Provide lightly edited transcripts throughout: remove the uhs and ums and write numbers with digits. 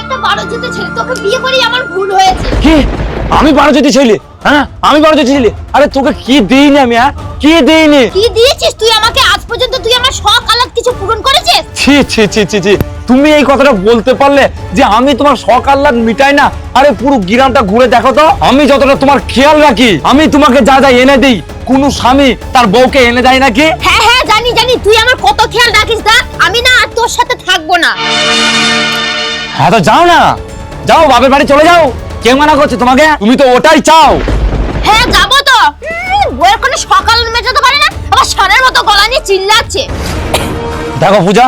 একটা বারোজ্যোতি ছেলে, তোকে বিয়ে করেই আমার ভুল হয়েছে। কি? আমি বারোজ্যোতি ছেলে? হ্যাঁ আমি বারোজ্যোতি ছেলে? আরে তোকে কি দেইনি আমি? হ্যাঁ কি দেইনি? কি দিয়েছিস তুই আমাকে? আজ পর্যন্ত তুই আমার শখ আহ্লাদ কিছু পূরণ করেছিস? ছি ছি ছি ছি ছি, তুমি এই কথাটা বলতে পারলে যে আমি তোমার শখ আহ্লাদ মিটাই না? আরে পুরো গ্রামটা ঘুরে দেখো তো, আমি যতটা তোমার খেয়াল রাখি, আমি তোমাকে যা যা এনে দিই, কোন স্বামী তার বউকে এনে দেয় নাকি? হ্যাঁ হ্যাঁ জানি জানি, তুই আমার কত খেয়াল রাখিস। দেখ আমি না আর তোর সাথে থাকবো না। হ্যাঁ তো যাও না, যাও বাপের বাড়ি চলে যাও। কে মানা করছে তোমাকে? তুমি তো ওটাই চাও। হ্যাঁ যাবো তো। বইয়ের কোনো সকাল মেটাতে পারে না, আবার ষাঁড়ের মতো গলা নিয়ে চিল্লাচ্ছে। দেখো পূজা,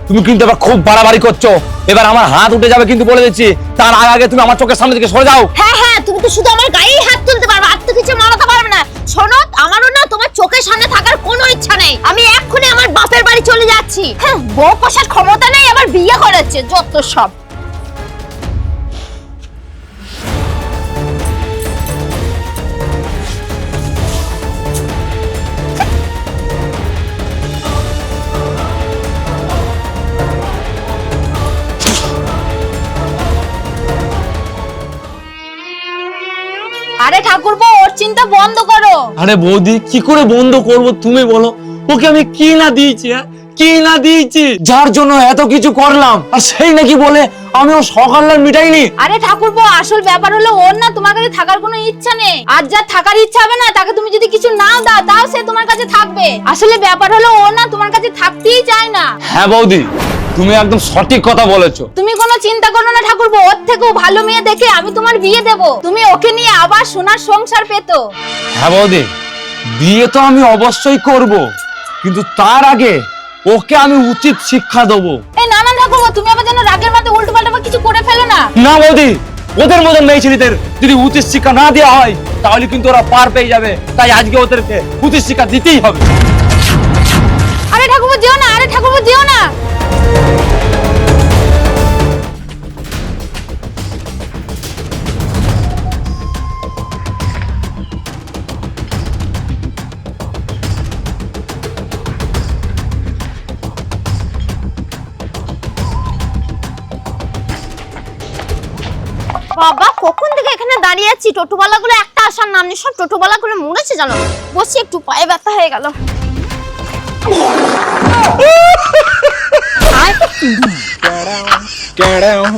তুমি কিন্তু এবার খুব বাড়াবাড়ি করছো। এবার আমার হাত উঠে যাবে কিন্তু বলে দিচ্ছি। তার আগে তুমি আমার চোখের সামনে থেকে সরে যাও। হ্যাঁ হ্যাঁ, তুমি তো শুধু আমার গায়েই হাত তুলতে পারবে, আর তো কিছু মারাতে পারবে না। শোনো, আমারও না তোমার চোখের সামনে থাকার কোনো ইচ্ছা নেই। আমি এক্ষুনি আমার বাপের বাড়ি চলে যাচ্ছি। হ্যাঁ, বউ পোষার ক্ষমতা নেই, আবার বিয়ে করেছে, যত সব। আরে ঠাকুরপো, ওর চিন্তা বন্ধ করো। আরে বৌদি, কি করে বন্ধ করব তুমি বলো? ওকে আমি কি না দিয়েছি? কি না দিয়েছি যার জন্য এত কিছু করলাম, আর সেই নাকি বলে আমি ও সকাল মিটাইনি? আরে ঠাকুরপো, আসল ব্যাপার হলো ওর না তোমার কাছে থাকার কোনো ইচ্ছা নেই। আর যার থাকার ইচ্ছা হবে না, তাকে তুমি যদি কিছু নাও দাও, তাও সে তোমার কাছে থাকবে। আসলে ব্যাপার হলো ও না তোমার কাছে থাকতেই চায় না। হ্যাঁ বৌদি, তুমি একদম সঠিক কথা বলেছো। তুমি কোনো চিন্তা করো না ঠাকুরপো, ওর থেকেও ভালো মেয়ে দেখে আমি তোমার বিয়ে দেব। তুমি ওকে নিয়ে আবার সোনার সংসার পেতো। হ্যাঁ বৌদি, বিয়ে তো আমি অবশ্যই করব, কিন্তু তার আগে ওকে আমি উচিত শিক্ষা দেবো। এই না না ঠাকুরপো, তুমি আবার যেন রাগের মাথায় উল্টো পাল্টা কিছু করে ফেলো না। না বৌদি, ওদের মতন মেয়ে ছেলেদের যদি উচিত শিক্ষা না দেওয়া হয়, তাহলে কিন্তু ওরা পার পেয়ে যাবে। তাই আজকে ওদেরকে উচিত শিক্ষা দিতেই হবে। আরে ঠাকুরপো যেও না, আরে ঠাকুরপো যেও না। বাবা, কখন থেকে এখানে দাঁড়িয়ে আছি, টোটোওয়ালাগুলো একটা আসার নাম নেই। সব টোটোওয়ালাগুলো মরেছে জানো। বসি, একটু পায়ে ব্যথা হয়ে গেল। Get down.